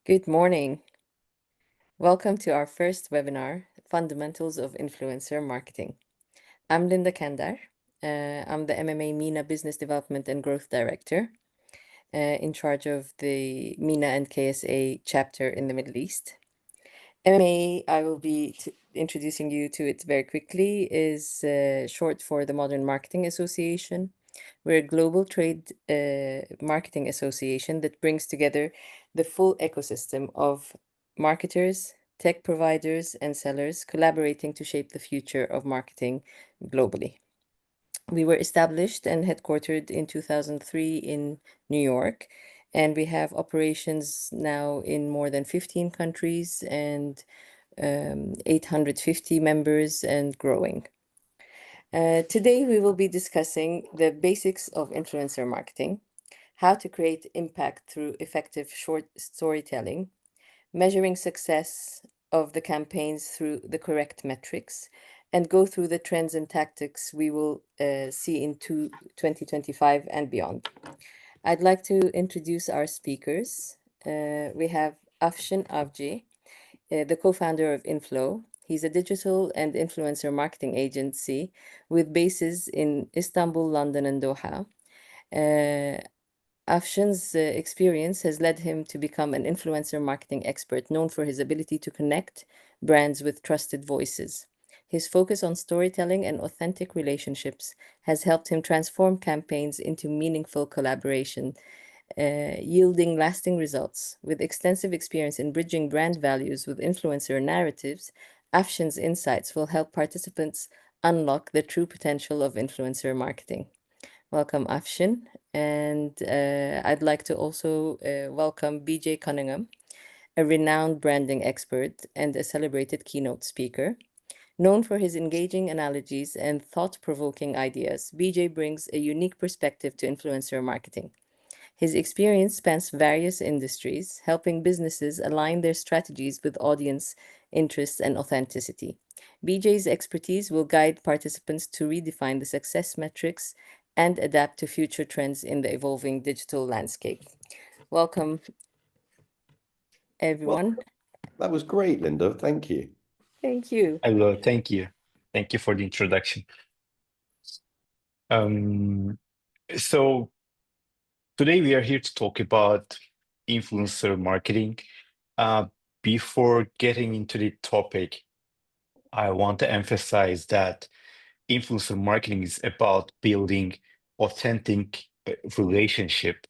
Good morning. Welcome to our first webinar, Fundamentals of Influencer Marketing. I'm Linda Kandar. I'm the MMA MENA Business Development and Growth Director, in charge of the MENA and KSA chapter in the Middle East. MMA, I will be introducing you to it very quickly, is short for the Modern Marketing Association. We're a global trade marketing association that brings together the full ecosystem of marketers, tech providers, and sellers collaborating to shape the future of marketing globally. We were established and headquartered in 2003 in New York, and we have operations now in more than 15 countries and 850 members and growing. Today, we will be discussing the basics of influencer marketing, how to create impact through effective short storytelling, measuring success of the campaigns through the correct metrics, and go through the trends and tactics we will see in 2025 and beyond. I'd like to introduce our speakers. We have Afshin Avci, the co-founder of Inflow. He's a digital and influencer marketing agency with bases in Istanbul, London, and Doha. Afshin's experience has led him to become an influencer marketing expert known for his ability to connect brands with trusted voices. His focus on storytelling and authentic relationships has helped him transform campaigns into meaningful collaboration, yielding lasting results. With extensive experience in bridging brand values with influencer narratives, Afshin's insights will help participants unlock the true potential of influencer marketing. Welcome, Afshin. And I'd like to also welcome BJ Cunningham, a renowned branding expert and a celebrated keynote speaker. Known for his engaging analogies and thought-provoking ideas, BJ brings a unique perspective to influencer marketing. His experience spans various industries, helping businesses align their strategies with audience interests and authenticity. BJ's expertise will guide participants to redefine the success metrics and adapt to future trends in the evolving digital landscape. Welcome, everyone. That was great, Linda. Thank you. Thank you. Hello, thank you. Thank you for the introduction. So today we are here to talk about influencer marketing. Before getting into the topic, I want to emphasize that influencer marketing is about building authentic relationship.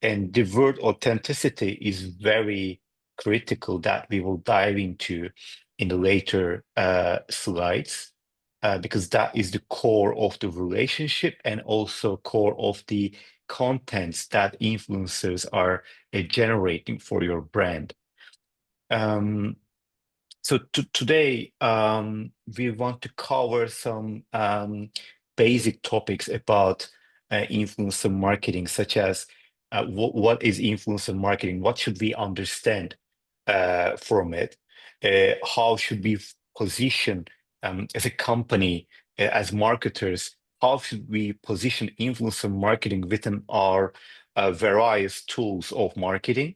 And the word authenticity is very critical that we will dive into in the later slides, because that is the core of the relationship and also core of the contents that influencers are generating for your brand. So today, we want to cover some basic topics about influencer marketing, such as what is influencer marketing? What should we understand from it? How should we position as a company, as marketers? How should we position influencer marketing within our various tools of marketing?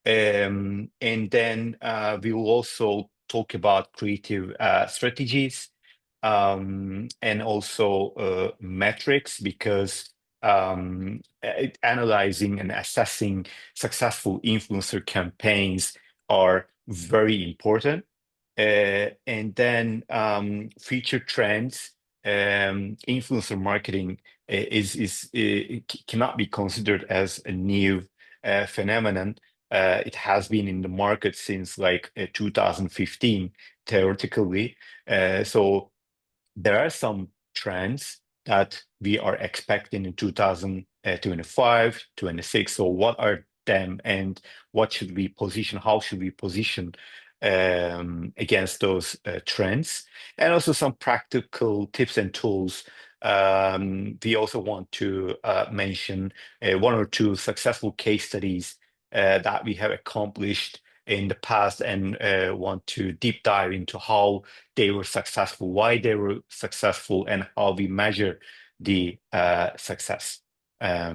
And then we will also talk about creative strategies and also metrics, because analyzing and assessing successful influencer campaigns are very important. And then future trends. Influencer marketing cannot be considered as a new phenomenon. It has been in the market since like 2015, theoretically. So there are some trends that we are expecting in 2025, 26. So what are them, and what should we position? How should we position against those trends? And also some practical tips and tools. We also want to mention one or two successful case studies that we have accomplished in the past, and want to deep dive into how they were successful, why they were successful, and how we measure the success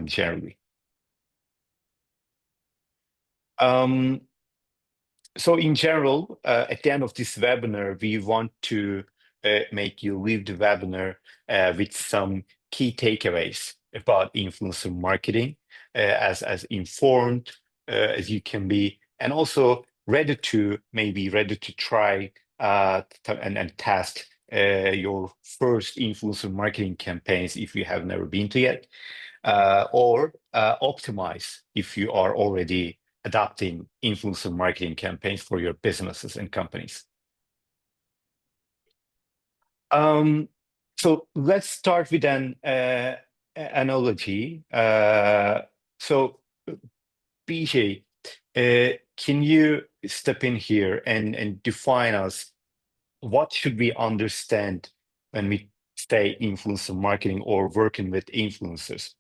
generally. So in general, at the end of this webinar, we want to make you leave the webinar with some key takeaways about influencer marketing, as informed as you can be, and also ready to try and test your first influencer marketing campaigns if you have never been to yet, or optimize if you are already adopting influencer marketing campaigns for your businesses and companies. So let's start with an analogy. So BJ, can you step in here and define us what should we understand when we say influencer marketing or working with influencers?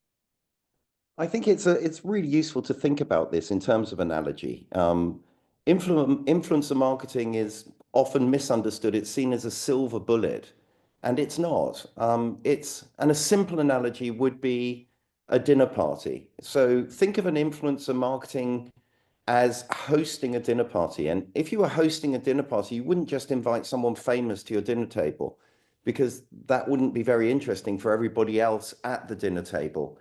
I think it's really useful to think about this in terms of analogy. Influencer marketing is often misunderstood. It's seen as a silver bullet, and it's not. And a simple analogy would be a dinner party. So think of an influencer marketing as hosting a dinner party. And if you were hosting a dinner party, you wouldn't just invite someone famous to your dinner table, because that wouldn't be very interesting for everybody else at the dinner table.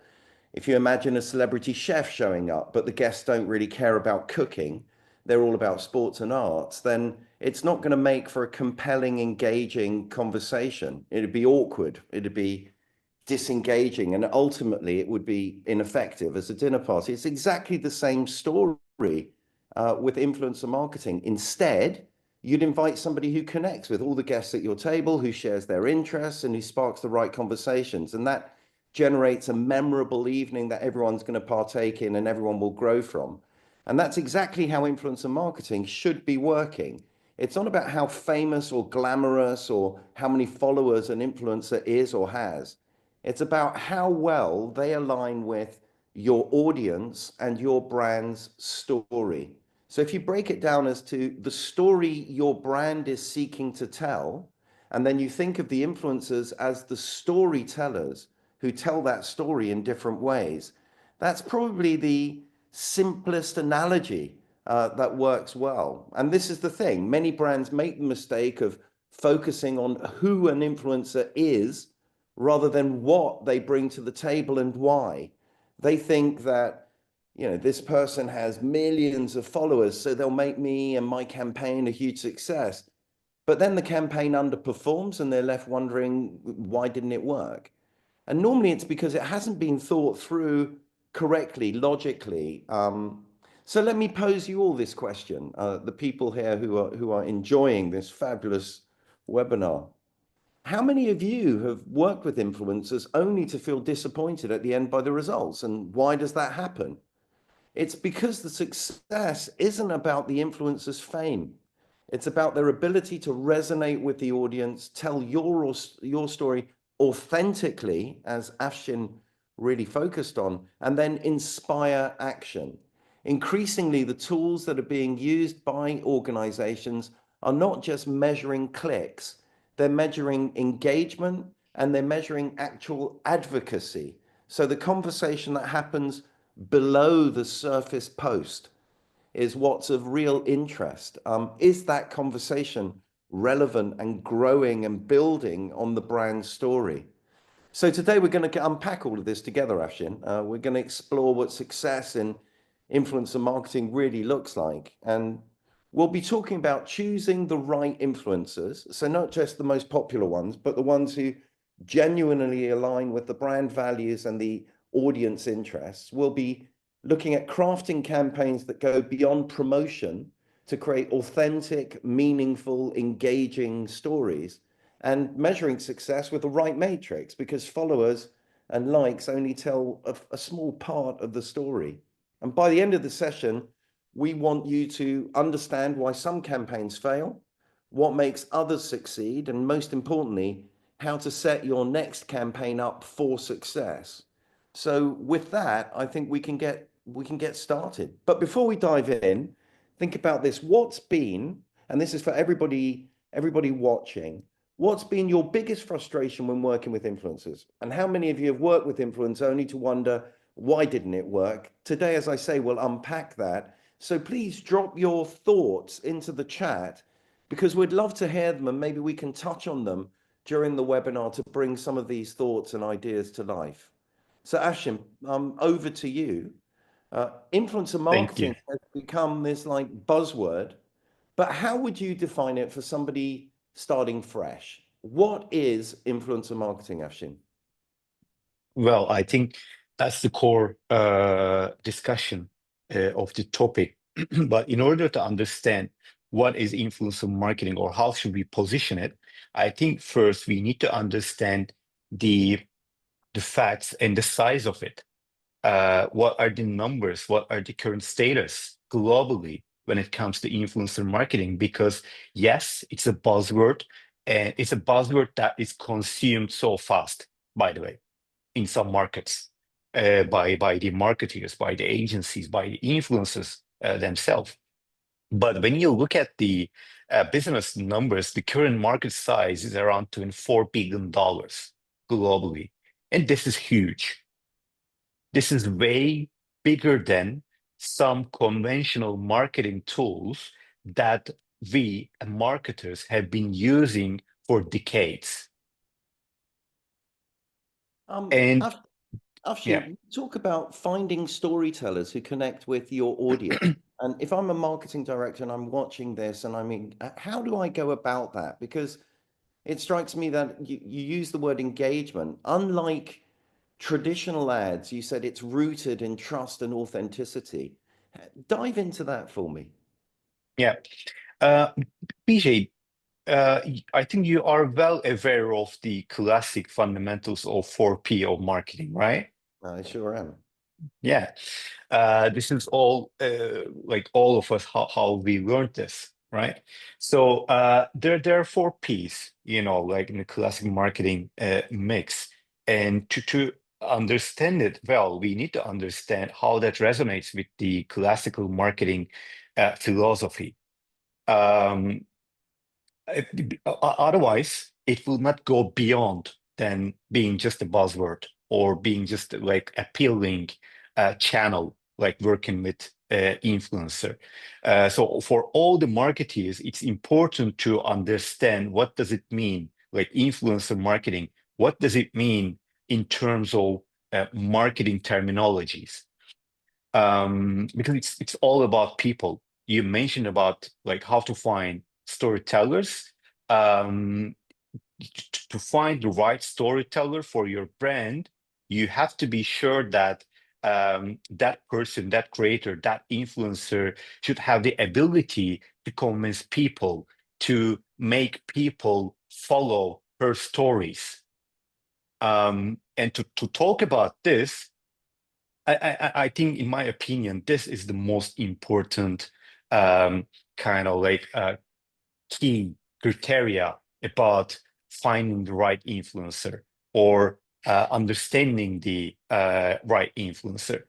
If you imagine a celebrity chef showing up, but the guests don't really care about cooking, they're all about sports and arts, then it's not going to make for a compelling, engaging conversation. It'd be awkward. It'd be disengaging, and ultimately it would be ineffective as a dinner party. It's exactly the same story with influencer marketing. Instead, you'd invite somebody who connects with all the guests at your table, who shares their interests and who sparks the right conversations. And that generates a memorable evening that everyone's going to partake in and everyone will grow from. And that's exactly how influencer marketing should be working. It's not about how famous or glamorous or how many followers an influencer is or has. It's about how well they align with your audience and your brand's story. So if you break it down as to the story your brand is seeking to tell, and then you think of the influencers as the storytellers who tell that story in different ways, that's probably the simplest analogy that works well. And this is the thing, many brands make the mistake of focusing on who an influencer is rather than what they bring to the table and why. They think that, this person has millions of followers, so they'll make me and my campaign a huge success. But then the campaign underperforms and they're left wondering, why didn't it work? And normally it's because it hasn't been thought through correctly, logically. So let me pose you all this question, the people here who are enjoying this fabulous webinar. How many of you have worked with influencers only to feel disappointed at the end by the results? And why does that happen? It's because the success isn't about the influencer's fame. It's about their ability to resonate with the audience, tell your story authentically, as Afshin really focused on, and then inspire action. Increasingly, the tools that are being used by organizations are not just measuring clicks, they're measuring engagement and they're measuring actual advocacy. So the conversation that happens below the surface post is what's of real interest. Is that conversation relevant and growing and building on the brand story? So today we're going to unpack all of this together, Afshin. We're going to explore what success in influencer marketing really looks like. And we'll be talking about choosing the right influencers. So not just the most popular ones, but the ones who genuinely align with the brand values and the audience interests. We'll be looking at crafting campaigns that go beyond promotion to create authentic, meaningful, engaging stories, and measuring success with the right matrix, because followers and likes only tell a small part of the story. And by the end of the session, we want you to understand why some campaigns fail, what makes others succeed, and most importantly, how to set your next campaign up for success. So with that, I think we can get started. But before we dive in, think about this. What's been, and this is for everybody watching, what's been your biggest frustration when working with influencers? And how many of you have worked with influencers only to wonder, why didn't it work? Today, as I say, we'll unpack that So please drop your thoughts into the chat because we'd love to hear them and maybe we can touch on them during the webinar to bring some of these thoughts and ideas to life. So Ashim, over to you. Influencer Thank marketing you. has become this like buzzword, but how would you define it for somebody starting fresh? What is influencer marketing, Ashim? Well, I think that's the core discussion of the topic. But in order to understand what is influencer marketing or how should we position it, I think first we need to understand the facts and the size of it. What are the numbers? What are the current status globally when it comes to influencer marketing? Because yes, it's a buzzword, and it's a buzzword that is consumed so fast, by the way, in some markets, by the marketers, by the agencies, by the influencers themselves. But when you look at the business numbers, the current market size is around $24 billion globally. And this is huge. This is way bigger than some conventional marketing tools that we marketers have been using for decades. And yeah, Afshin, talk about finding storytellers who connect with your audience. And if I'm a marketing director and I'm watching this, and I mean, how do I go about that? Because it strikes me that you use the word engagement. Unlike traditional ads, you said it's rooted in trust and authenticity. Dive into that for me. yeah. BJ, I think you are well aware of the classic fundamentals of 4P of marketing, right? I sure am. Yeah. This is all like all of us how we learned this, right? So there are 4Ps, like in the classic marketing mix. And to understand it well, we need to understand how that resonates with the classical marketing philosophy. Um, Otherwise, it will not go beyond than being just a buzzword or being just like appealing channel, like working with influencer. So for all the marketeers, it's important to understand what does it mean, like influencer marketing. What does it mean in terms of marketing terminologies? Because it's all about people. You mentioned about like how to find storytellers. Um, to find the right storyteller for your brand, you have to be sure that that person, that creator, that influencer should have the ability to convince people, to make people follow her stories. And to talk about this, I think, in my opinion, this is the most important kind of like key criteria about finding the right influencer or understanding the right influencer.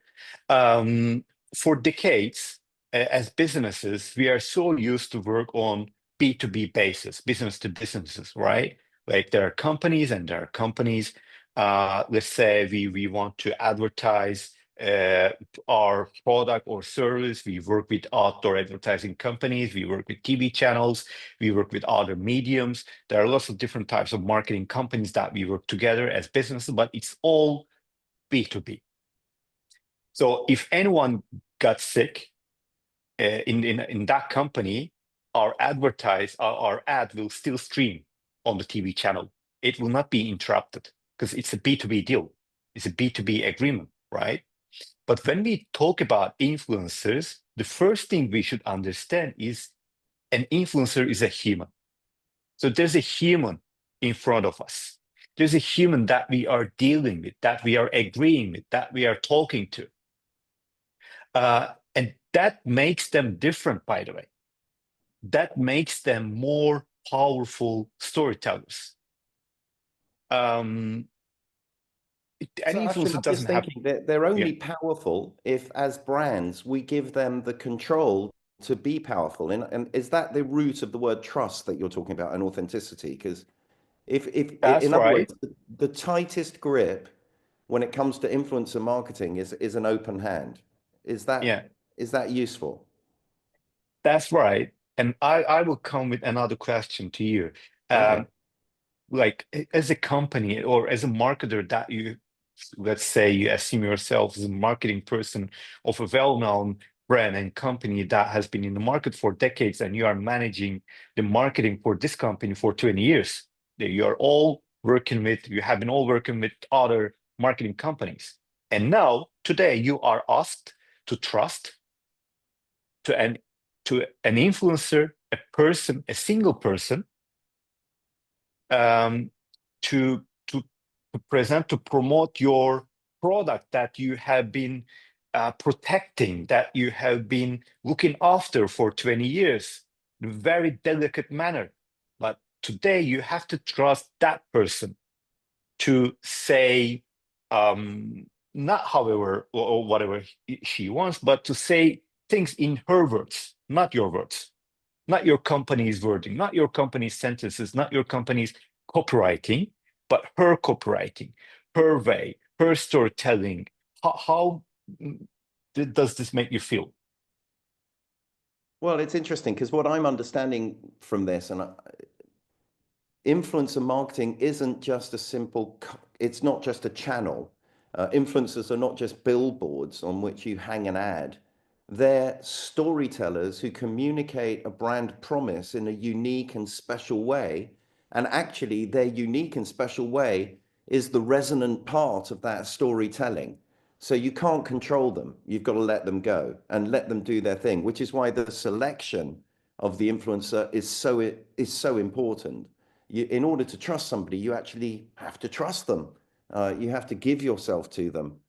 Um, for decades, as businesses, we are so used to work on B2B basis, business to businesses, right? Like there are companies and there are companies. Let's say we want to advertise uh, our product or service. We work with outdoor advertising companies. We work with TV channels. We work with other mediums. There are lots of different types of marketing companies that we work together as businesses, but it's all B2B. So if anyone got sick in that company, our ad will still stream on the TV channel. It will not be interrupted because it's a B2B deal. It's a B2B agreement, right? But when we talk about influencers, the first thing we should understand is an influencer is a human. So there's a human in front of us. There's a human that we are dealing with, that we are agreeing with, that we are talking to. And that makes them different, by the way. That makes them more powerful storytellers. An So actually, influencer I'm just doesn't have, thinking that they're yeah, only powerful if, as brands, we give them the control to be powerful. And is that the root of the word trust that you're talking about and authenticity? Because if that's in other right. words, the tightest grip when it comes to influencer marketing is an open hand. Is Yeah. that useful? That's right. And I will come with another question to you. Okay. Um, like as a company or as a marketer that you, let's say you assume yourself as a marketing person of a well-known brand and company that has been in the market for decades, and you are managing the marketing for this company for 20 years. You are all working with, you have been all working with other marketing companies. And now today you are asked to trust to an influencer, a person, a single person, um, to present, to promote your product that you have been protecting, that you have been looking after for 20 years in a very delicate manner. But today you have to trust that person to say, not however or whatever she wants, but to say things in her words, not your words, not your company's wording, not your company's sentences, not your company's copywriting, but her copywriting, her way, her storytelling. How does this make you feel? Well, it's interesting because what I'm understanding from this, and influencer marketing isn't just a simple, it's not just a channel. Influencers are not just billboards on which you hang an ad. They're storytellers who communicate a brand promise in a unique and special way. And actually, their unique and special way is the resonant part of that storytelling. So you can't control them. You've got to let them go and let them do their thing, which is why the selection of the influencer is so important. In order to trust somebody, you actually have to trust them. You have to give yourself to them.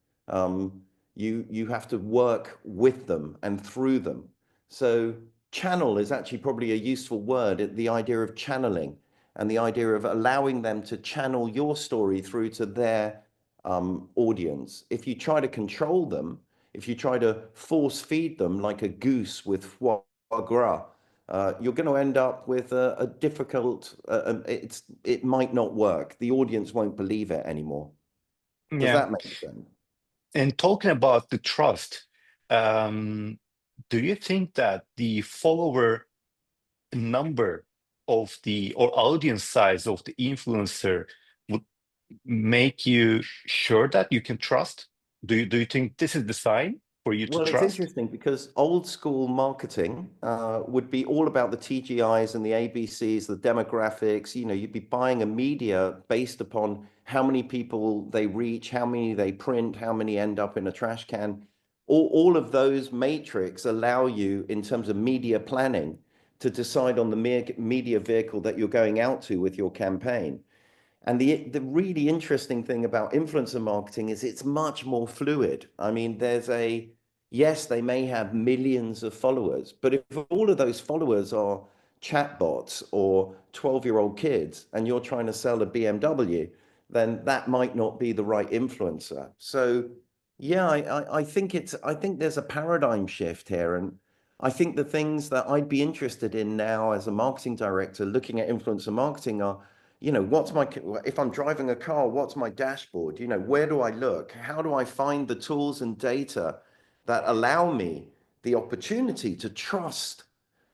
You have to work with them and through them. So channel is actually probably a useful word. The idea of channeling and the idea of allowing them to channel your story through to their audience. If you try to control them, if you try to force feed them like a goose with foie gras, you're going to end up with a difficult, it might not work. The audience won't believe it anymore. Does Yeah. that make sense? And talking about the trust, um, do you think that the follower number of the or audience size of the influencer would make you sure that you can trust? Do you think this is the sign for you to Well, it's trust? interesting because old school marketing would be all about the TGIs and the ABCs, the demographics. You know, you'd be buying a media based upon how many people they reach, how many they print, how many end up in a trash can. All of those matrix allow you, in terms of media planning, to decide on the media vehicle that you're going out to with your campaign. And the really interesting thing about influencer marketing is it's much more fluid. I mean, yes, they may have millions of followers, but if all of those followers are chatbots or 12-year-old kids and you're trying to sell a BMW, then that might not be the right influencer. So yeah, I think there's a paradigm shift here. And I think the things that I'd be interested in now as a marketing director looking at influencer marketing are, if I'm driving a car, what's my dashboard? Where do I look? How do I find the tools and data that allow me the opportunity to trust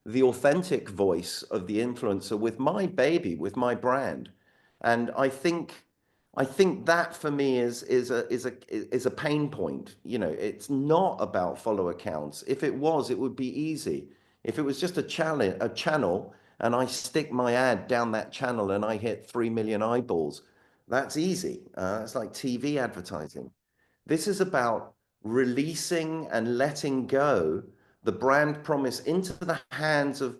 the authentic voice of the influencer with my baby, with my brand? And I think that for me is a pain point. It's not about follower counts. If it was, it would be easy. If it was just a channel, and I stick my ad down that channel and I hit 3 million eyeballs, that's easy. It's like TV advertising. This is about releasing and letting go the brand promise into the hands of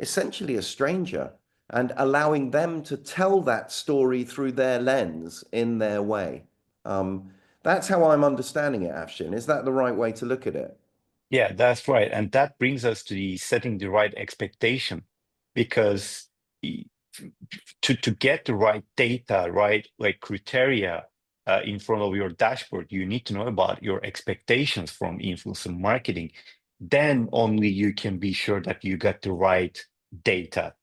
essentially a stranger and allowing them to tell that story through their lens in their way. That's how I'm understanding it, Afshin. Is that the right way to look at it? Yeah, that's right. And that brings us to the setting the right expectation, because y- to get the right data, right, like criteria in front of your dashboard, you need to know about your expectations from influencer marketing. Then only you can be sure that you got the right data.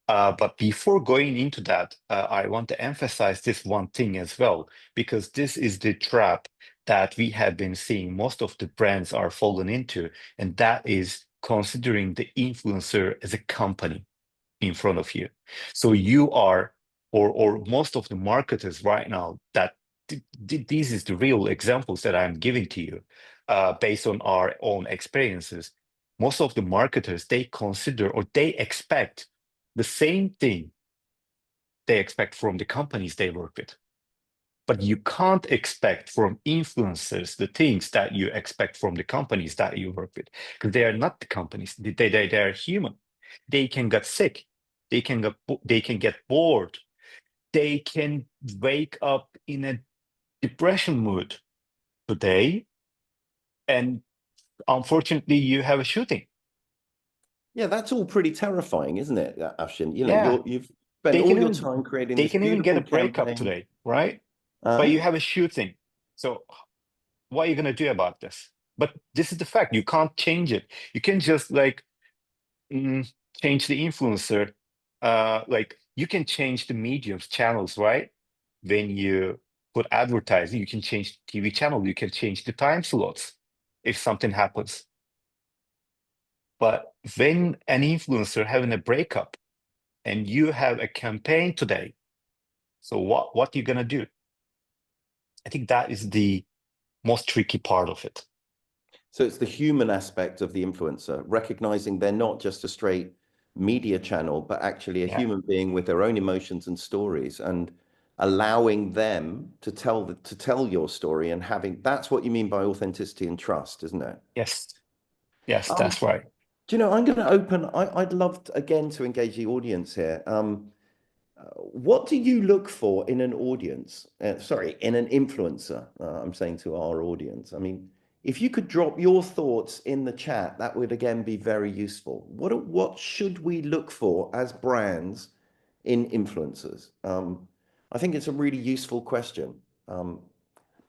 But before going into that, I want to emphasize this one thing as well, because this is the trap that we have been seeing most of the brands are falling into, and that is considering the influencer as a company in front of you. So you are, or most of the marketers right now, that these is the real examples that I'm giving to you, based on our own experiences. Most of the marketers, they consider or they expect the same thing they expect from the companies they work with. But you can't expect from influencers the things that you expect from the companies that you work with, because they are not the companies. They are human. They can get sick. They can get bored. They can wake up in a depression mood today, and unfortunately, you have a shooting. Yeah, that's all pretty terrifying, isn't it, Afshin? You know, Yeah, you've spent they all can your even time creating they this can even get beautiful a breakup campaign. today, right? But Uh, you have a shooting. So what are you gonna do about this? But this is the fact. You can't change it. You can just like change the influencer. Like you can change the mediums, channels, right? When you put advertising, you can change TV channel. You can change the time slots if something happens. But when an influencer having a breakup and you have a campaign today, so what you gonna do? I think that is the most tricky part of it. so it's the human aspect of the influencer, recognizing they're not just a straight media channel, but actually a Yeah. human being with their own emotions and stories, and allowing them to tell your story, and having, that's what you mean by authenticity and trust, isn't it? Yes. Yes, Um, that's right. do you know, I'm going to open, I'd love to, again, to engage the audience here. What do you look for in an audience? Sorry, in an influencer, I'm saying to our audience. I mean, if you could drop your thoughts in the chat, that would again be very useful. What should we look for as brands in influencers? I think it's a really useful question.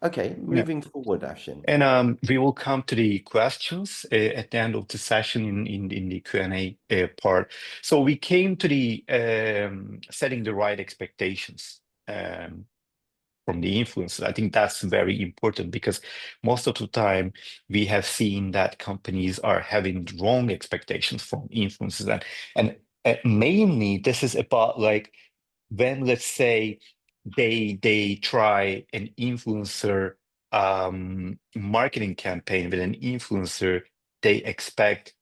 Okay, Yeah. moving forward, Ashin. And we will come to the questions at the end of the session in the Q&A part. So we came to the setting the right expectations from the influencers. I think that's very important because most of the time we have seen that companies are having wrong expectations from influencers, and mainly this is about like when, let's say, they try an influencer marketing campaign with an influencer, they expect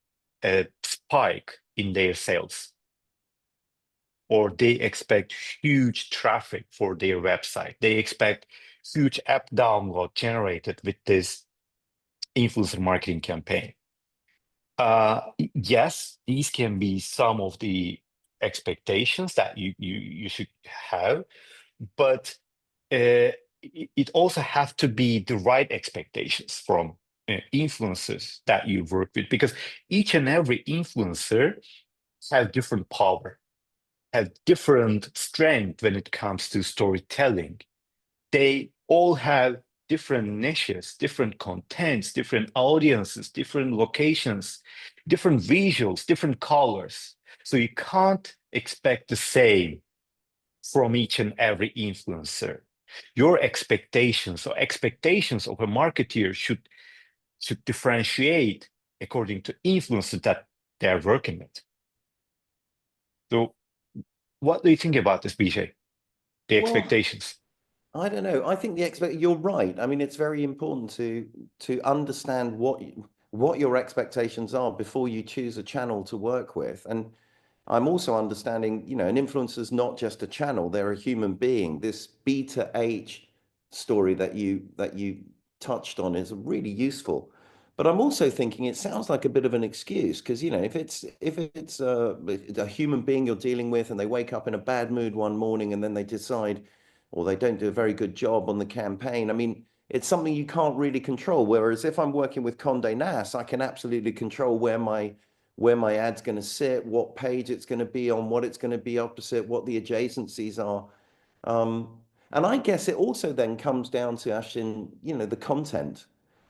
a spike in their sales, or they expect huge traffic for their website. They expect huge app download generated with this influencer marketing campaign. Yes, these can be some of the expectations that you should have, but it also have to be the right expectations from influencers that you work with, because each and every influencer have different power, have different strength when it comes to storytelling. They all have different niches, different contents, different audiences, different locations, different visuals, different colors. So you can't expect the same from each and every influencer. Your expectations or expectations of a marketeer should differentiate according to influencer that they're working with. So what do you think about this, BJ? The Well, expectations. I don't know. I think you're right. I mean, it's very important to understand what your expectations are before you choose a channel to work with. And I'm also understanding, you know, an influencer's not just a channel, they're a human being. This B to H story that you touched on is really useful. But I'm also thinking it sounds like a bit of an excuse because, you know, if it's a human being you're dealing with and they wake up in a bad mood one morning and then they decide, or they don't do a very good job on the campaign. I mean, it's something you can't really control. Whereas if I'm working with Condé Nast, I can absolutely control where my ad's going to sit, what page it's going to be on, what it's going to be opposite, what the adjacencies are. And I guess it also then comes down to Ashin, you know, the content.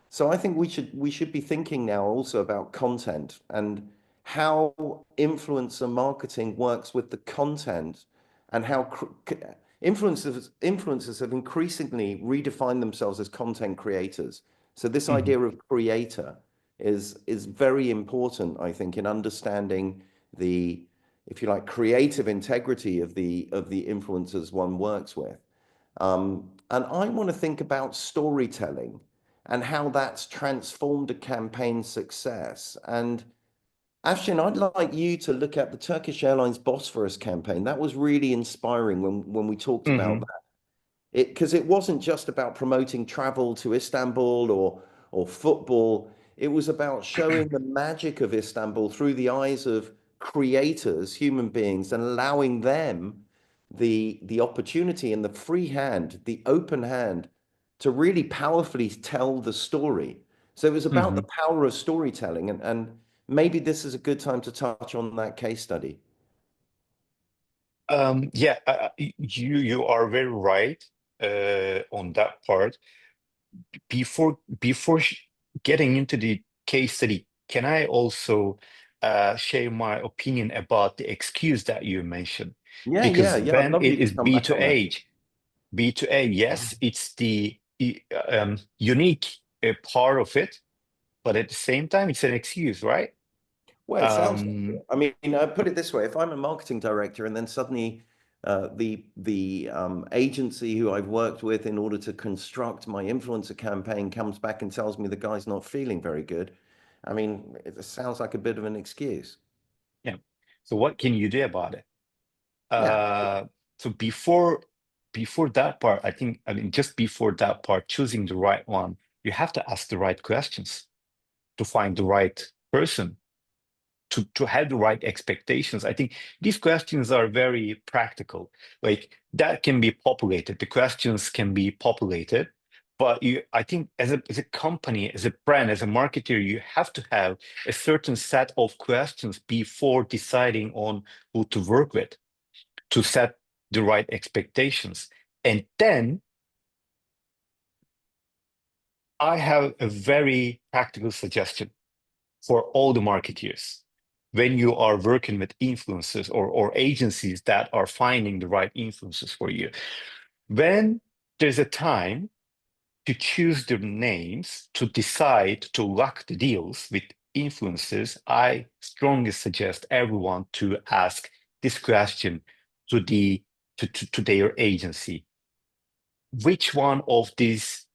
So I think we should be thinking now also about content and how influencer marketing works with the content, and how influencers have increasingly redefined themselves as content creators. So this Mhm. idea of creator is very important, I think, in understanding the, if you like, creative integrity of the influencers one works with. And I want to think about storytelling and how that's transformed a campaign success. And Afshin, I'd like you to look at the Turkish Airlines Bosphorus campaign. That was really inspiring when we talked about Hmm. that. Because it wasn't just about promoting travel to Istanbul or football. It was about showing the magic of Istanbul through the eyes of creators, human beings, and allowing them the opportunity and the free hand, the open hand, to really powerfully tell the story. So it was about the Hmm. power of storytelling, and maybe this is a good time to touch on that case study. Yeah, you are very right on that part. Before getting into the case study, can I also share my opinion about the excuse that you mentioned? Yeah, yeah, Because yeah. I'd when love it you to is come back on that. B2A, yes, it's the unique part of it, but at the same time, it's an excuse, right? Well, it sounds like Um, it. I mean, put it this way: if I'm a marketing director, and then suddenly the agency who I've worked with in order to construct my influencer campaign comes back and tells me the guy's not feeling very good, I mean, it sounds like a bit of an excuse. yeah. So what can you do about it? Yeah. Uh, so before that part, I mean, just before that part, choosing the right one, you have to ask the right questions to find the right person, to have the right expectations. I think these questions are very practical. Like that can be populated. The questions can be populated, but I think as a company, as a brand, as a marketer, you have to have a certain set of questions before deciding on who to work with, to set the right expectations. And then I have a very practical suggestion for all the marketeers. When you are working with influencers or agencies that are finding the right influencers for you, when there's a time to choose the names, to decide to lock the deals with influencers, I strongly suggest everyone to ask this question to to their agency. Which one of these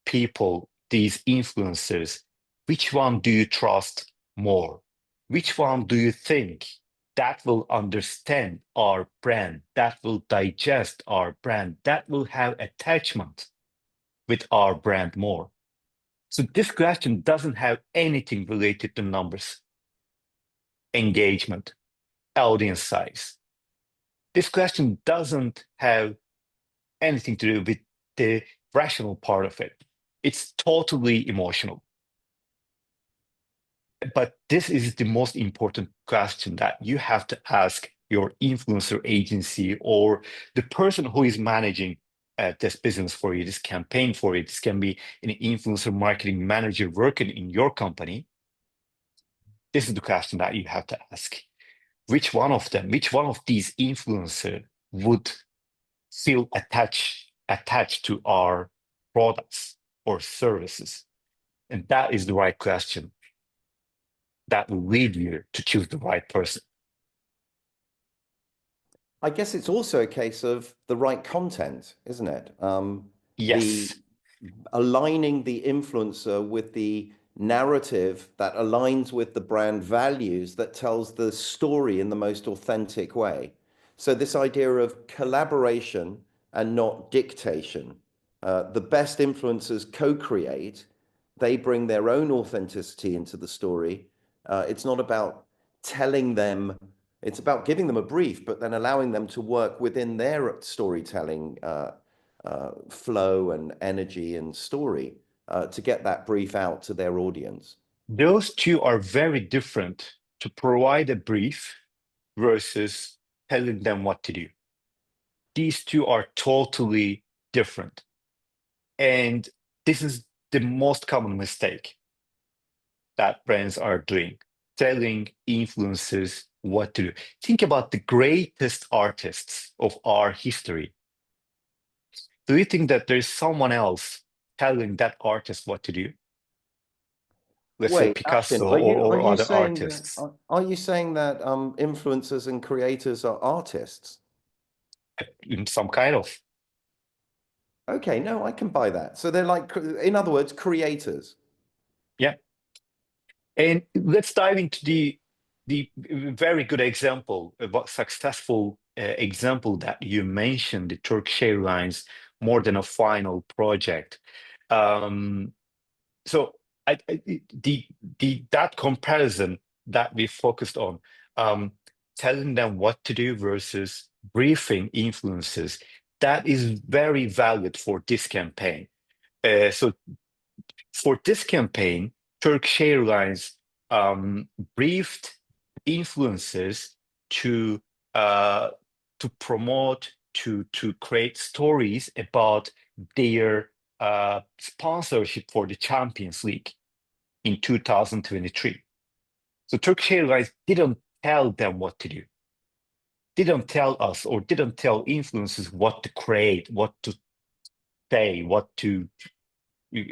people, these influencers, which one do you trust more? Which one do you think that will understand our brand, that will digest our brand, that will have attachment with our brand more? So this question doesn't have anything related to numbers, engagement, audience size. This question doesn't have anything to do with the rational part of it. It's totally emotional. But this is the most important question that you have to ask your influencer agency or the person who is managing this business for you, this campaign for you. This can be an influencer marketing manager working in your company. This is the question that you have to ask. Which one of them, which one of these influencers would feel attached to our products or services? And that is the right question that will lead you to choose the right person. I guess it's also a case of the right content, isn't it? The Yes. aligning the influencer with the narrative that aligns with the brand values that tells the story in the most authentic way. So this idea of collaboration and not dictation. The best influencers co-create. They bring their own authenticity into the story. It's not about telling them, it's about giving them a brief, but then allowing them to work within their storytelling flow and energy and story to get that brief out to their audience. Those two are very different to provide a brief versus telling them what to do. These two are totally different. And this is the most common mistake that brands are doing, telling influencers what to do. Think about the greatest artists of our history. Do you think that there's someone else telling that artist what to do? let's say Wait, Afshin, Picasso are or you other saying that artists. are you saying that influencers and creators are artists? In some kind of. Okay, no, I can buy that. So they're like, in other words, creators. Yeah. And let's dive into the very good example, about successful example that you mentioned, the Turkish Airlines more than a final project. Um, so that comparison that we focused on, um, telling them what to do versus briefing influences, that is very valid for this campaign. So for this campaign, Turkish Airlines briefed influencers to promote, to create stories about their sponsorship for the Champions League in 2023. So Turkish Airlines didn't tell them what to do, didn't tell us, or didn't tell influencers what to create, what to say, what to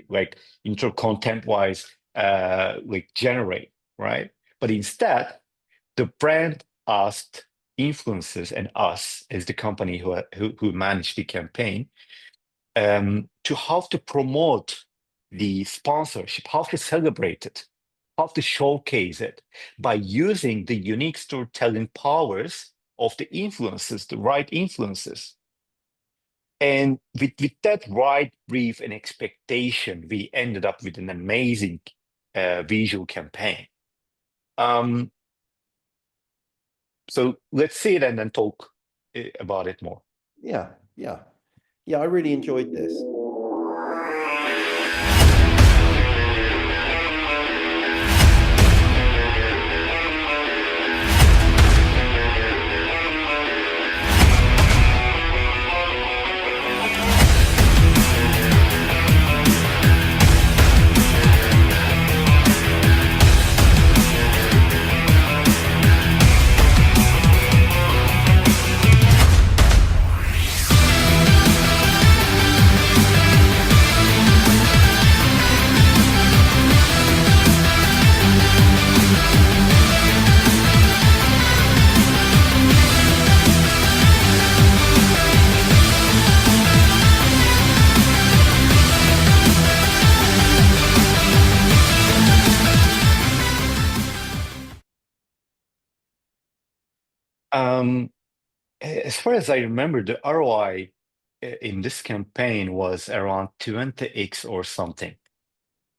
like intro content wise like generate, right? But instead, the brand asked influencers and us as the company who managed the campaign to how to promote the sponsorship, how to celebrate it, how to showcase it by using the unique storytelling powers of the influencers, the right influencers. And with that right brief and expectation, we ended up with an amazing visual campaign. So let's see it and then talk about it more. Yeah, yeah. Yeah, I really enjoyed this. As far as I remember, the ROI in this campaign was around 20x or something. It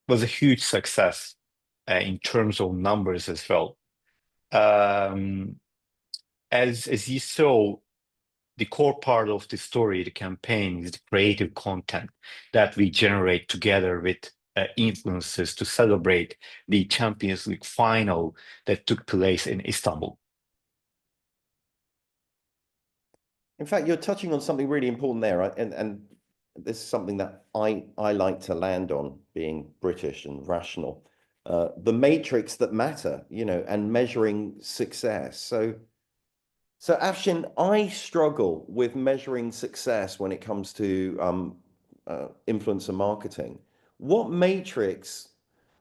was a huge success in terms of numbers as well. As you saw, the core part of the story, the campaign, is the creative content that we generate together with influencers to celebrate the Champions League final that took place in Istanbul. In fact, you're touching on something really important there, right? And this is something that I like to land on, being British and rational. The matrix that matter, and measuring success. So Afshin, I struggle with measuring success when it comes to influencer marketing. What matrix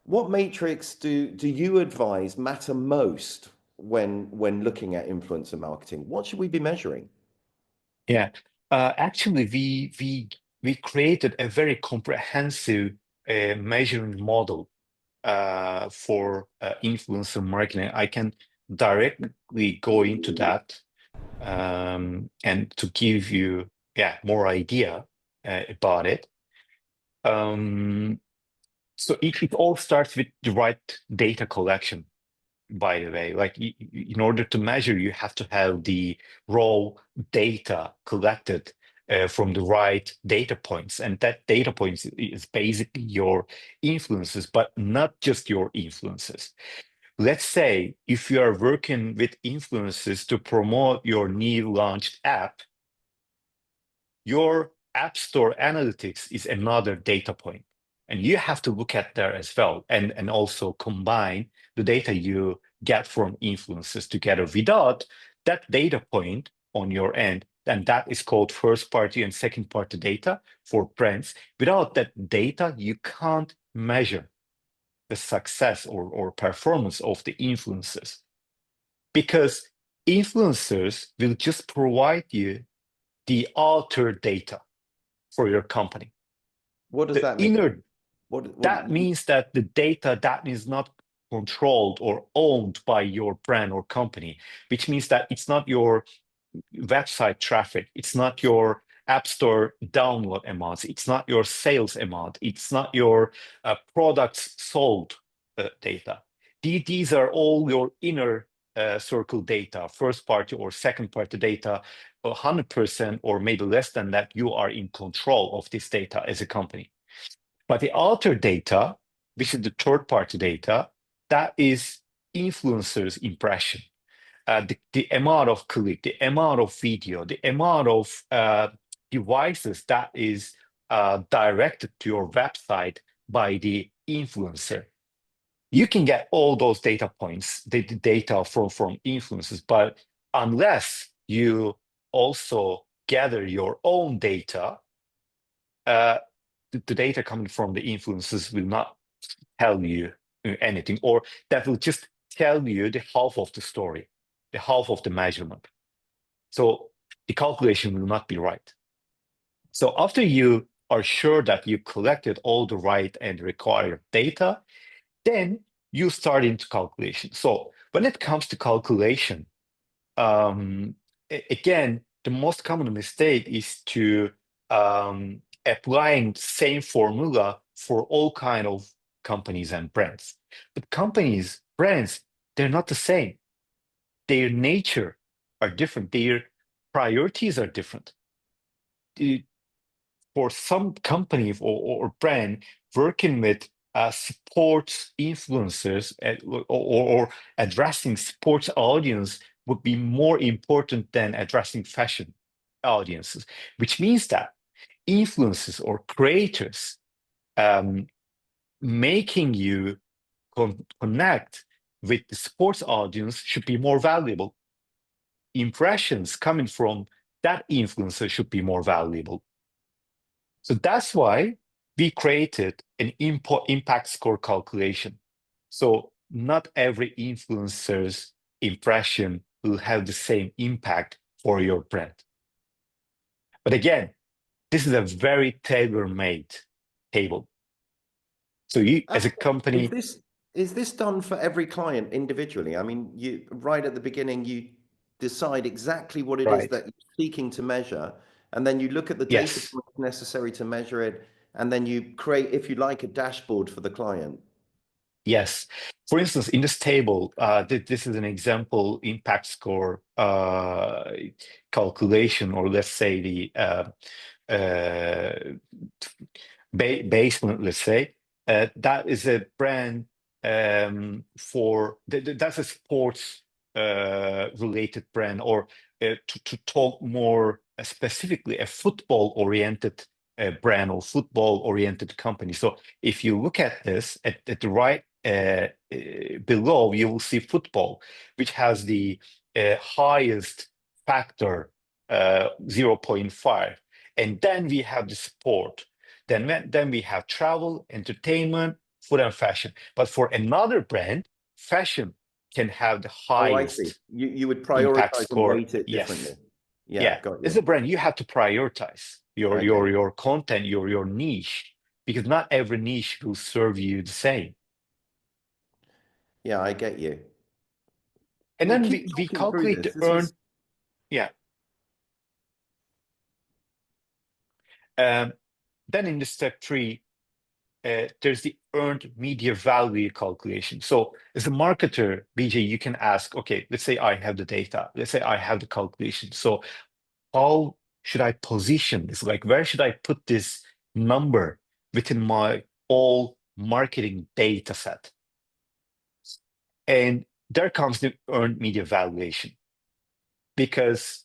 do you advise matter most when looking at influencer marketing? What should we be measuring? Yeah, actually, we created a very comprehensive measuring model for influencer marketing. I can directly go into that and to give you more idea about it. So it all starts with the right data collection, by the way. Like in order to measure, you have to have the raw data collected from the right data points. And that data points is basically your influences, but not just your influences. Let's say if you are working with influencers to promote your new launched app, your App Store analytics is another data point. And you have to look at there as well, and also combine the data you get from influencers together. Without that data point on your end, and that is called first party and second party data for brands. Without that data, you can't measure the success or performance of the influencers, because influencers will just provide you the outer data for your company. What does The that mean? inner, What that means that the data that is not controlled or owned by your brand or company, which means that it's not your website traffic, it's not your app store download amounts, it's not your sales amount, it's not your products sold data. These are all your inner circle data, first party or second party data, 100% or maybe less than that. You are in control of this data as a company. But the outer data, which is the third party data, that is influencers' impression. The amount of click, the amount of video, the amount of devices that is directed to your website by the influencer. You can get all those data points, the data from influencers, but unless you also gather your own data, the data coming from the influencers will not tell you anything, or that will just tell you the half of the story, the half of the measurement. So the calculation will not be right. So after you are sure that you collected all the right and required data, then you start into calculation. So when it comes to calculation, again, the most common mistake is to applying the same formula for all kind of companies and brands. But companies, brands, they're not the same. Their nature are different. Their priorities are different. For some company or brand working with sports influencers or addressing sports audience would be more important than addressing fashion audiences, which means that influencers or creators making you connect with the sports audience should be more valuable. Impressions coming from that influencer should be more valuable. So that's why we created an impact score calculation. So not every influencer's impression will have the same impact for your brand. But again, this is a very tailor-made table. So you, as a company, Is this done for every client individually? I mean, you right at the beginning, you decide exactly what it is right? that you're seeking to measure, and then you look at the data Yes, points necessary to measure it, and then you create, if you like, a dashboard for the client. yes. For instance, in this table, this is an example impact score calculation, or let's say the uh, baseline, let's say, that is a brand that's a sports related brand, or to talk more specifically, a football oriented brand or football oriented company. So if you look at this at the right below, you will see football, which has the highest factor, 0.5. And then we have the sport. Then we have travel, entertainment, food and fashion. But for another brand, fashion can have the Oh, I see. highest You would impact prioritize and score. weight it differently. Yes. Yeah, Yeah. got As you. a brand, you have to prioritize Okay. your content, your niche, because not every niche will serve you the same. Yeah, I get you. And Well, then keep we talking through calculate this. the This earned, is yeah. Um, then in the step 3, there's the earned media value calculation. So as a marketer, BJ, you can ask, okay, let's say I have the data, let's say I have the calculation. So how should I position this? Like, where should I put this number within my all marketing data set? And there comes the earned media valuation, because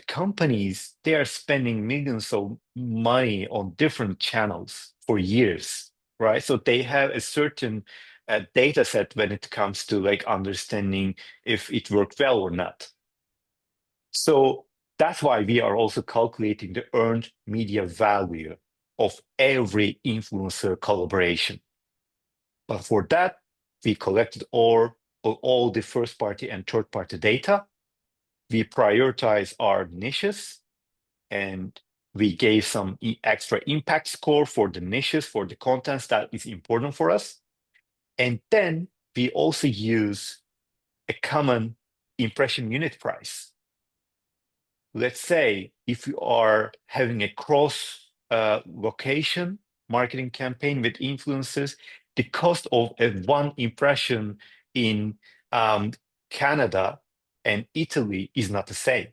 companies, they are spending millions of money on different channels for years, right? So they have a certain data set when it comes to like understanding if it worked well or not. So that's why we are also calculating the earned media value of every influencer collaboration. But for that, we collected all the first-party and third-party data. We prioritize our niches, and we gave some extra impact score for the niches, for the contents that is important for us. And then we also use a common impression unit price. Let's say if you are having a cross location marketing campaign with influencers, the cost of one impression in Canada and Italy is not the same.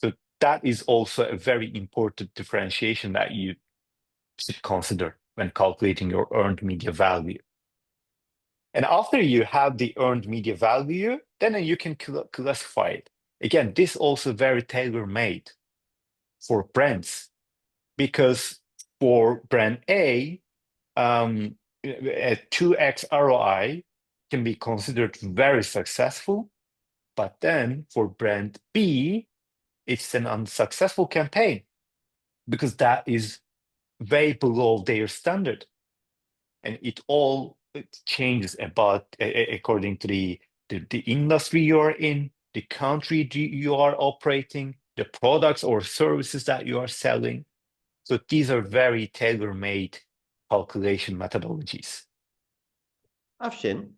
So that is also a very important differentiation that you should consider when calculating your earned media value. And after you have the earned media value, then you can classify it. Again, this also very tailor-made for brands, because for brand A, a 2x ROI can be considered very successful, but then for brand B, it's an unsuccessful campaign because that is way below their standard. And it changes according to the industry you're in, the country you are operating, the products or services that you are selling. So these are very tailor-made calculation methodologies. Afshin,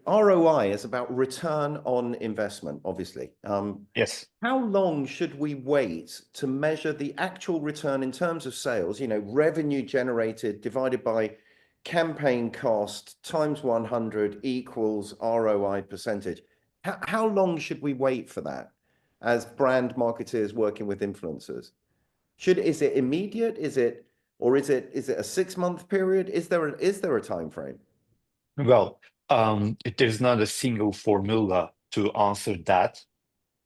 ROI is about return on investment, obviously. Yes. How long should we wait to measure the actual return in terms of sales, revenue generated divided by campaign cost times 100 equals ROI percentage? How long should we wait for that as brand marketers working with influencers? Is it immediate? Is it a 6-month period? Is there a time frame? Well, there's not a single formula to answer that,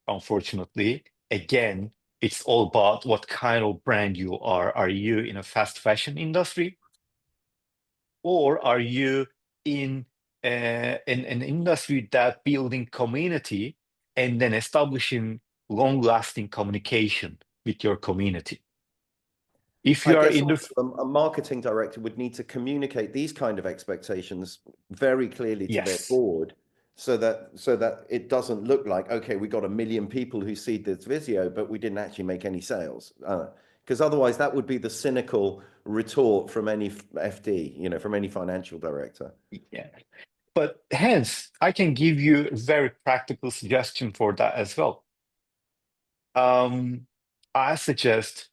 unfortunately. Again, it's all about what kind of brand you are. Are you in a fast fashion industry? Or are you in an industry that building community and then establishing long-lasting communication with your community? If I you are guess in the a marketing director would need to communicate these kind of expectations very clearly to their yes, board so that it doesn't look like, okay, we got 1 million people who see this video, but we didn't actually make any sales. Because otherwise that would be the cynical retort from any FD, from any financial director. yeah. But hence, I can give you a very practical suggestion for that as well. I suggest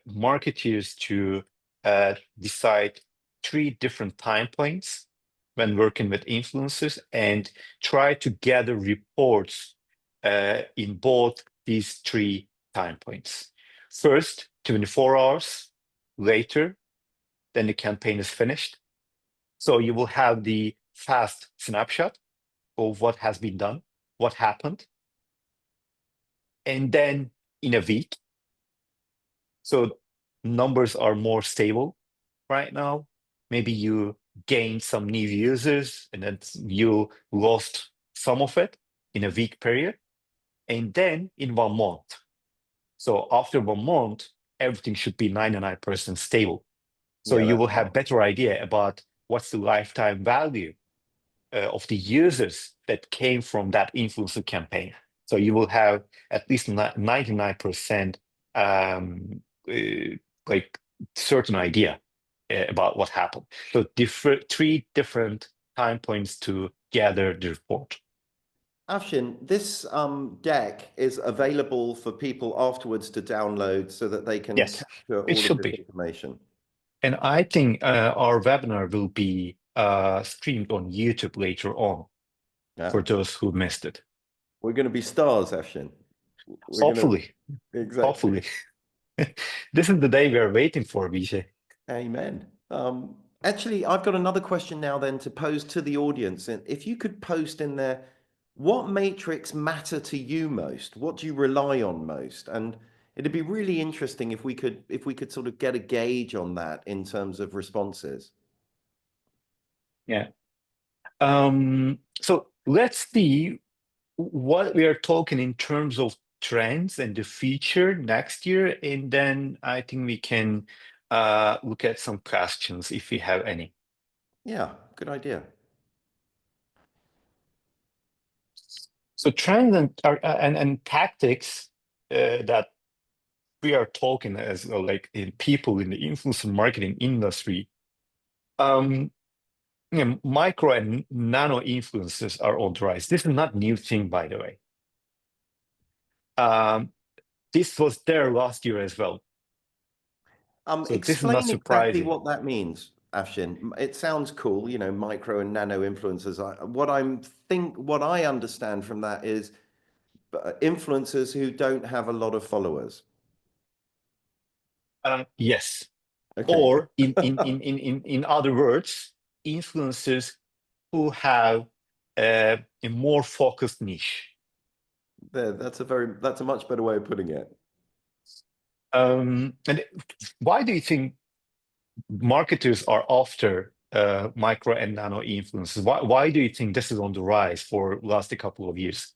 marketers to decide 3 different time points when working with influencers and try to gather reports in both these 3 time points. First, 24 hours later, then the campaign is finished. So you will have the fast snapshot of what has been done, what happened. And then in a week, so numbers are more stable right now. Maybe you gained some new users and then you lost some of it in a week period. And then in 1 month. So after 1 month, everything should be 99% stable. So Yeah, you will that's have fine. better idea about what's the lifetime value of the users that came from that influencer campaign. So you will have at least 99% like certain idea about what happened. So 3 different time points to gather the report. Afshin, this deck is available for people afterwards to download so that they can Yes, capture it all of should this be. information. And I think our webinar will be streamed on YouTube later on Yeah. for those who missed it. We're going to be stars, Afshin. Hopefully, Exactly. hopefully. This is the day we are waiting for, Vijay. Amen. Actually, I've got another question now then to pose to the audience. And if you could post in there, what matrix matter to you most? What do you rely on most? And it'd be really interesting if we could sort of get a gauge on that in terms of responses. Yeah. So let's see what we are talking in terms of trends and the future next year, and then I think we can look at some questions if we have any. Yeah, good idea. So trends and tactics that we are talking as like in people in the influencer marketing industry. Micro and nano influencers are on the rise. This is not new thing, by the way. This was there last year as well. So this is not Explain exactly surprising. what that means, Afshin. It sounds cool, you know, micro and nano influencers. What I understand from that is influencers who don't have a lot of followers. Yes. Okay. Or in other words, influencers who have a more focused niche. That's a much better way of putting it. And why do you think marketers are after micro and nano influencers? Why do you think this is on the rise for last couple of years?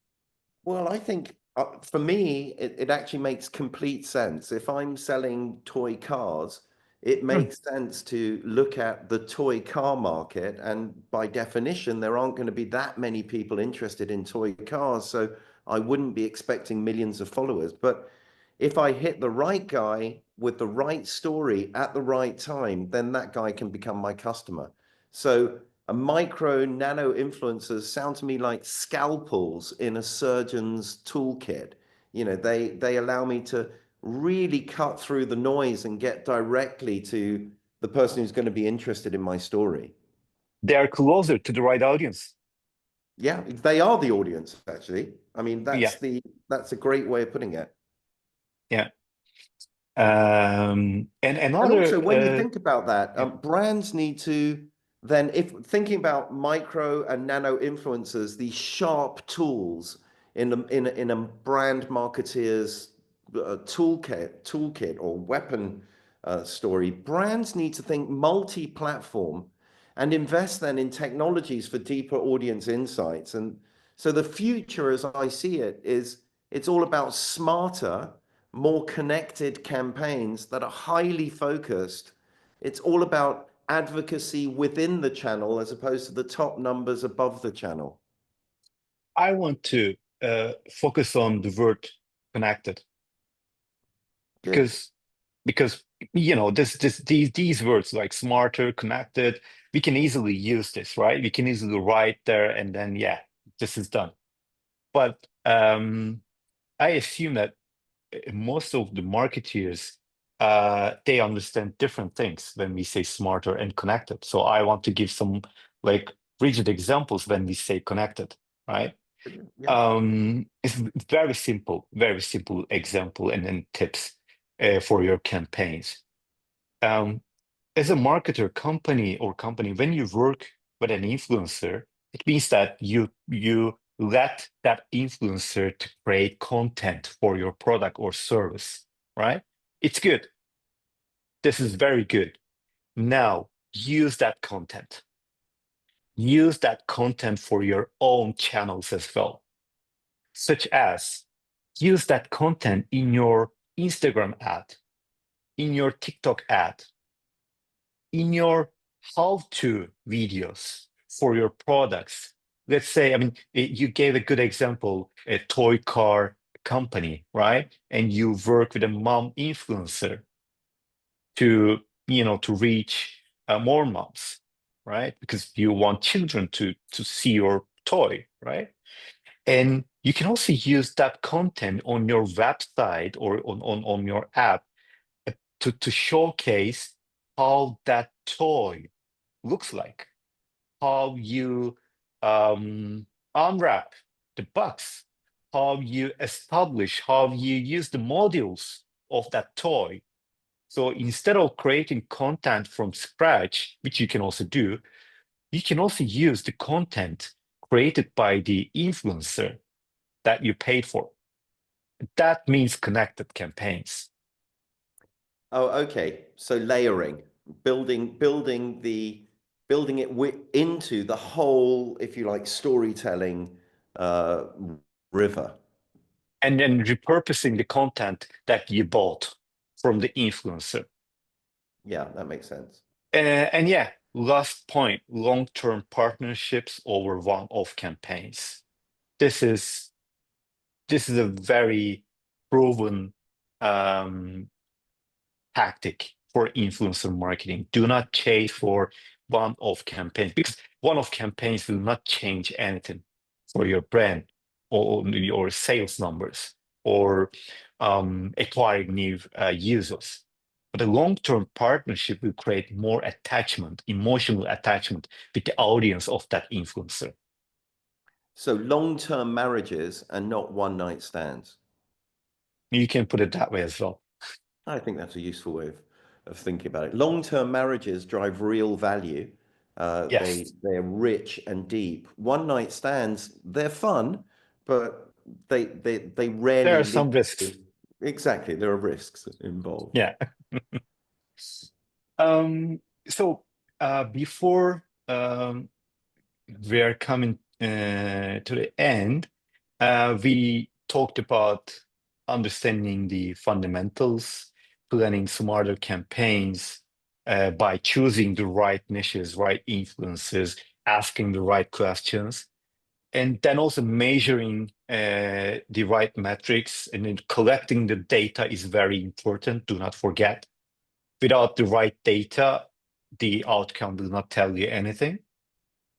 Well, I think for me, it actually makes complete sense. If I'm selling toy cars, it makes sense to look at the toy car market. And by definition, there aren't going to be that many people interested in toy cars. So I wouldn't be expecting millions of followers. But if I hit the right guy with the right story at the right time, then that guy can become my customer. So a micro nano influencers sound to me like scalpels in a surgeon's toolkit. You know, they allow me to really cut through the noise and get directly to the person who's going to be interested in my story. They are closer to the right audience. Yeah, they are the audience, actually. I mean, Yeah. that's a great way of putting it. Yeah. And another also, when you think about that, yeah. brands need to then, if thinking about micro and nano influencers, these sharp tools in a brand marketeer's toolkit or weapon story, brands need to think multi-platform and invest then in technologies for deeper audience insights. And so the future, as I see it, is it's all about smarter, more connected campaigns that are highly focused. It's all about advocacy within the channel as opposed to the top numbers above the channel. I want to focus on the word connected Good. because you know these words like smarter, connected, we can easily use this, right? We can easily write there and then yeah, this is done. But I assume that most of the marketeers they understand different things when we say smarter and connected. So I want to give some like rigid examples when we say connected, right? Yeah. It's very simple example and then tips for your campaigns. As a marketer, company, when you work with an influencer, it means that you let that influencer to create content for your product or service, right? It's good. This is very good. Now use that content. Use that content for your own channels as well, such as use that content in your Instagram ad, in your TikTok ad, in your how-to videos for your products. Let's say, I mean, you gave a good example, a toy car company, right? And you work with a mom influencer to, to reach more moms, right? Because you want children to see your toy, right? And you can also use that content on your website or on your app to showcase how that toy looks like, how you unwrap the box, how you establish, how you use the modules of that toy. So instead of creating content from scratch, which you can also do, you can also use the content created by the influencer that you paid for. That means connected campaigns. Oh, okay. So layering, building it into the whole, if you like, storytelling river. And then repurposing the content that you bought from the influencer. Yeah, that makes sense. And yeah, last point, long-term partnerships over one-off campaigns. This is a very proven um, tactic for influencer marketing. Do not chase for one-off campaigns because one-off campaigns will not change anything for your brand or your sales numbers or acquiring new users. But a long-term partnership will create more attachment, emotional attachment with the audience of that influencer. So long-term marriages and not one-night stands. You can put it that way as well. I think that's a useful way of thinking about it. Long-term marriages drive real value. Yes, They're rich and deep. One-night stands, they're fun, but they there rarely are some lead risks. to exactly. There are risks involved. Yeah. Um, so before we are coming to the end, we talked about understanding the fundamentals, planning smarter campaigns by choosing the right niches, right influences, asking the right questions, and then also measuring the right metrics and then collecting the data is very important. Do not forget. Without the right data, the outcome will not tell you anything.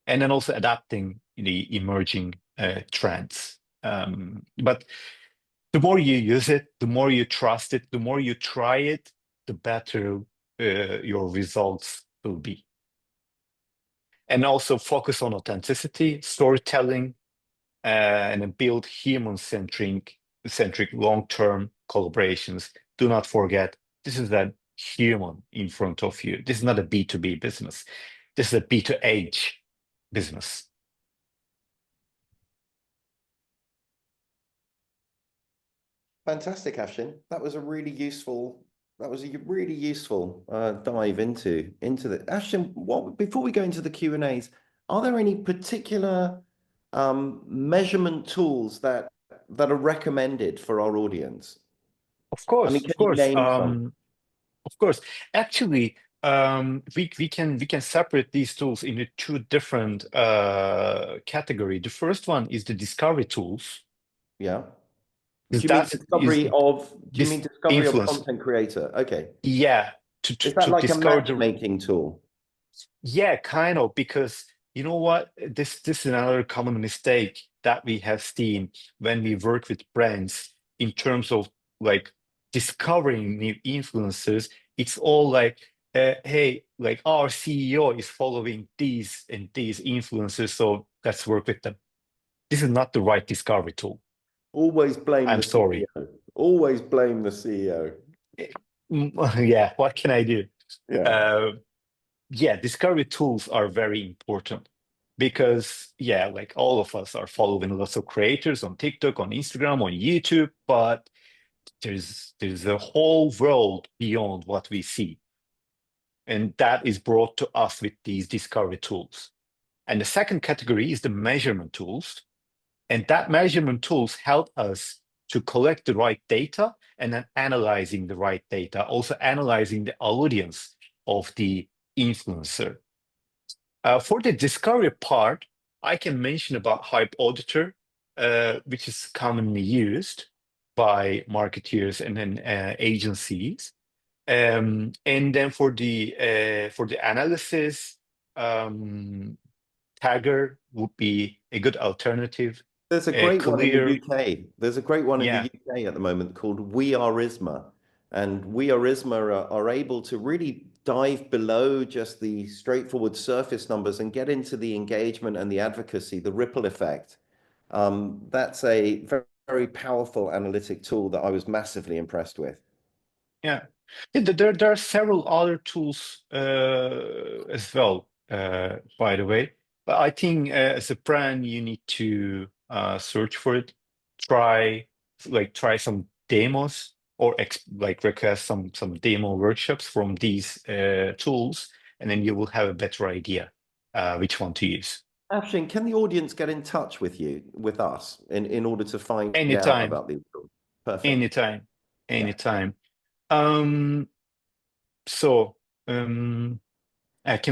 And then also adapting the emerging trends. But the more you use it, the more you trust it, the more you try it, the better your results will be. And also focus on authenticity, storytelling, and then build human-centric long-term collaborations. Do not forget, this is a human in front of you. This is not a B2B business. This is a B2H business. Fantastic, Afshin. That was a really useful. That was a really useful dive into the Afshin. What before we go into the Q&As, are there any particular measurement tools that are recommended for our audience? Of I mean, course, can of you course, name some? of course. Actually, we can separate these tools into two different category. The first one is the discovery tools, Yeah. because Do you mean that is discovery of? Do you mean this discovery of influence. content creator? Okay. Yeah, to, to Is that to like a discover the. matchmaking tool? Yeah, kind of, because you know what? This is another common mistake that we have seen when we work with brands in terms of like discovering new influencers. It's all like, hey, like our CEO is following these and these influencers, so let's work with them. This is not the right discovery tool. Always blame I'm the sorry. CEO. Always blame the CEO. Yeah, what can I do? Yeah. Uh, yeah, discovery tools are very important because, yeah, like all of us are following lots of creators on TikTok, on Instagram, on YouTube, but there's a whole world beyond what we see. And that is brought to us with these discovery tools. And the second category is the measurement tools. And that measurement tools help us to collect the right data and then analyzing the right data, also analyzing the audience of the influencer. For the discovery part, I can mention about Hype Auditor, which is commonly used by marketeers and then agencies. And then for the analysis, Tagger would be a good alternative. There's a great one in the Clear, UK. There's a great one in the yeah, UK at the moment called We Are ISMA. And We Are ISMA are able to really dive below just the straightforward surface numbers and get into the engagement and the advocacy, the ripple effect. That's a very, very powerful analytic tool that I was massively impressed with. yeah. There are several other tools as well, by the way. But I think as a brand, you need to search for it, try try some demos or like request some demo workshops from these tools, and then you will have a better idea which one to use. Afshin, can the audience get in touch with you, with us, in order to find out Anytime, about these tools? Perfect. anytime, Yeah. anytime. Um, so. Can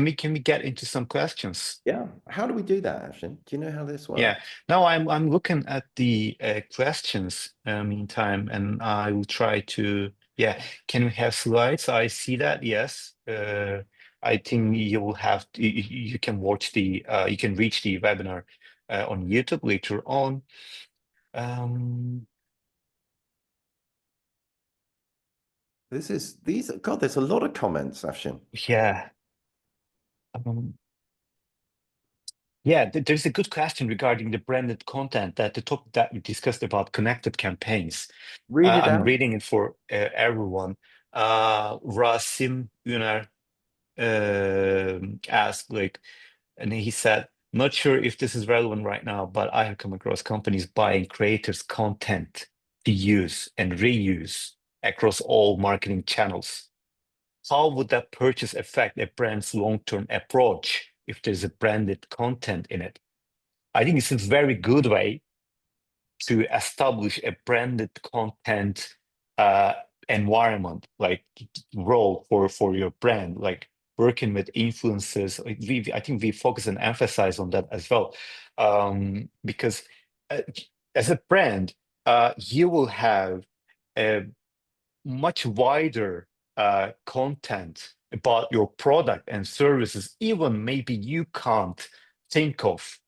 we get into some questions? Yeah. How do we do that, Ashton? Do you know how this Yeah. works? Now I'm looking at the questions meantime, and I will try to. Yeah. Can we have slides? I see that. Yes. I think you'll have you can watch the you can reach the webinar on YouTube later on. Um, God, there's a lot of comments, Ashton. yeah. Um, Yeah, there's a good question regarding the branded content that the topic that we discussed about connected campaigns. Read it I'm out. reading it for everyone. Rasim Üner asked, like, and he said, not sure if this is relevant right now, but I have come across companies buying creators' content to use and reuse across all marketing channels. How would that purchase affect a brand's long-term approach if there's a branded content in it? I think it's a very good way to establish a branded content uh, environment, like role for your brand, like working with influencers. Like I think we focus and emphasize on that as well, because uh, as a brand, you will have a much wider content about your product and services, even maybe you can't think of.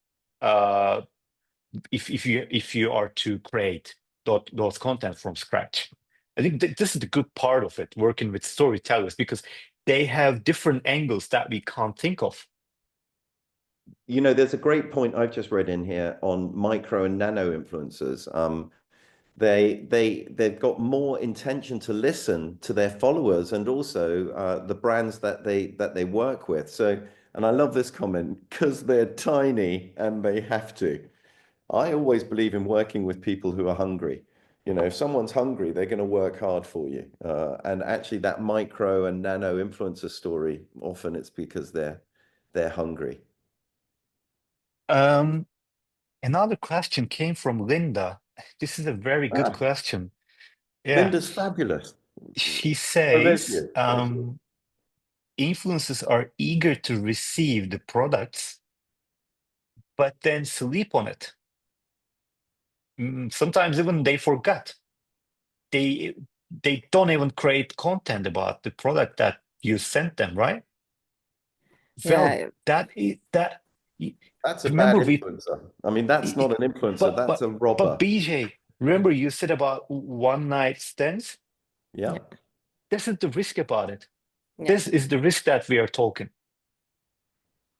Uh, if you are to create those content from scratch. I think this is the good part of it, working with storytellers, because they have different angles that we can't think of. You know, there's a great point I've just read in here on micro and nano influencers. They've got more intention to listen to their followers and also the brands that they work with. So, and I love this comment because they're tiny and they have to. I always believe in working with people who are hungry. You know, if someone's hungry, they're going to work hard for you. And actually, that micro and nano influencer story, often it's because they're hungry. Um, Another question came from Linda. This is a very good Ah, question. Yeah, Linda's fabulous. she Oh, there's says you. There's you. influencers are eager to receive the products, but then sleep on it. Sometimes even they forgot. They they don't even create content about the product that you sent them, right? Well, Yeah, that That's a bad remember we influencer. I mean, that's not an influencer. but That's but a but robber. BJ, remember you said about one night stands? Yeah. yeah, This is the risk about it. yeah, This is the risk that we are talking.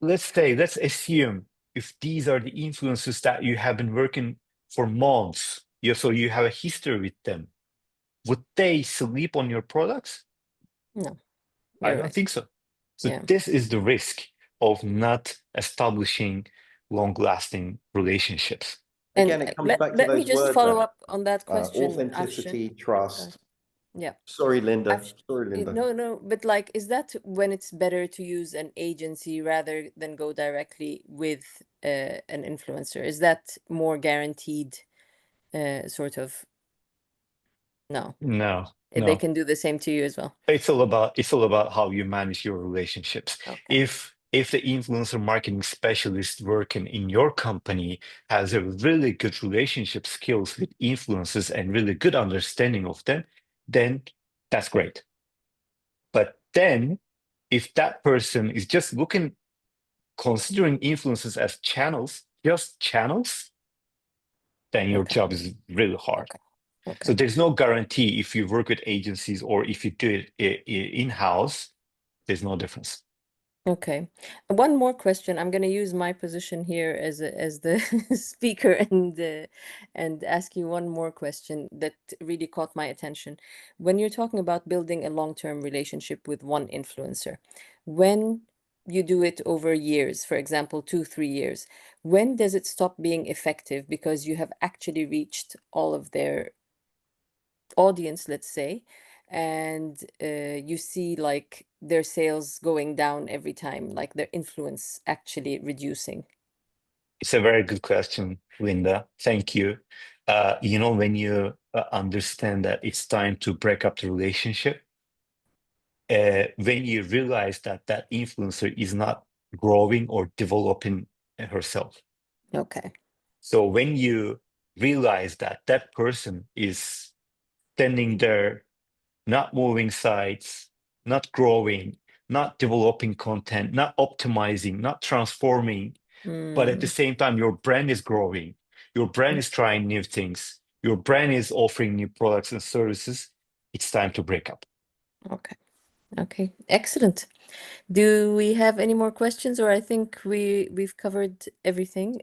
Let's assume if these are the influencers that you have been working for months, so you have a history with them, would they sleep on your products? no, I you're don't right. think so. So Yeah. this is the risk of not establishing long-lasting relationships. And Again, it comes back to let me those just words, follow up on that question, Afshin. authenticity, Sorry. trust. Yeah. Sorry, Linda. Afsh Sorry, Linda. no, no, but like, is that when it's better to use an agency rather than go directly with an influencer? Is that more guaranteed, sort of? No, No, they no. can do the same to you as well. It's all about how you manage your relationships. Okay. If the influencer marketing specialist working in your company has a really good relationship skills with influencers and really good understanding of them, then that's great. But then if that person is just looking, considering influencers as channels, just channels, then your Okay. job is really hard. Okay. So Okay. there's no guarantee if you work with agencies or if you do it in-house, there's no difference. Okay. One more question. I'm going to use my position here as the speaker and ask you one more question that really caught my attention. When you're talking about building a long-term relationship with one influencer, when you do it over years, for example, 2, 3 years, when does it stop being effective because you have actually reached all of their audience, let's say, and you see like their sales going down every time, like their influence actually reducing? It's a very good question, Linda. Thank you. When you understand that it's time to break up the relationship, when you realize that that influencer is not growing or developing herself. Okay. So when you realize that that person is standing there, not moving sites, not growing, not developing content, not optimizing, not transforming, but at the same time, your brand is growing, your brand is trying new things, your brand is offering new products and services, it's time to break up. Okay. Okay. Excellent. Do we have any more questions, or I think we've covered everything?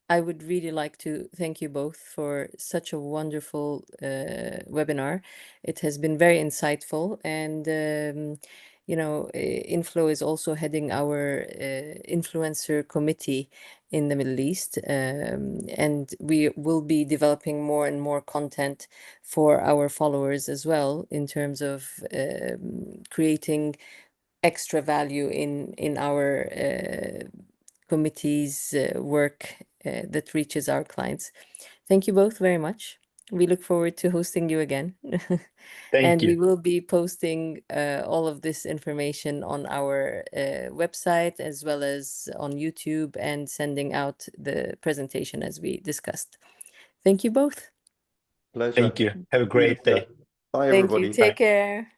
I would really like to thank you both for such a wonderful webinar. It has been very insightful, and Inflow is also heading our influencer committee in the Middle East, and we will be developing more and more content for our followers as well in terms of creating extra value in our committee's work that reaches our clients. Thank you both very much. We look forward to hosting you again. Thank And we you. will be posting all of this information on our website as well as on YouTube, and sending out the presentation as we discussed. Thank you both. Pleasure. Thank you. Have a See you great day. later. Bye, Thank you. everybody. Take care.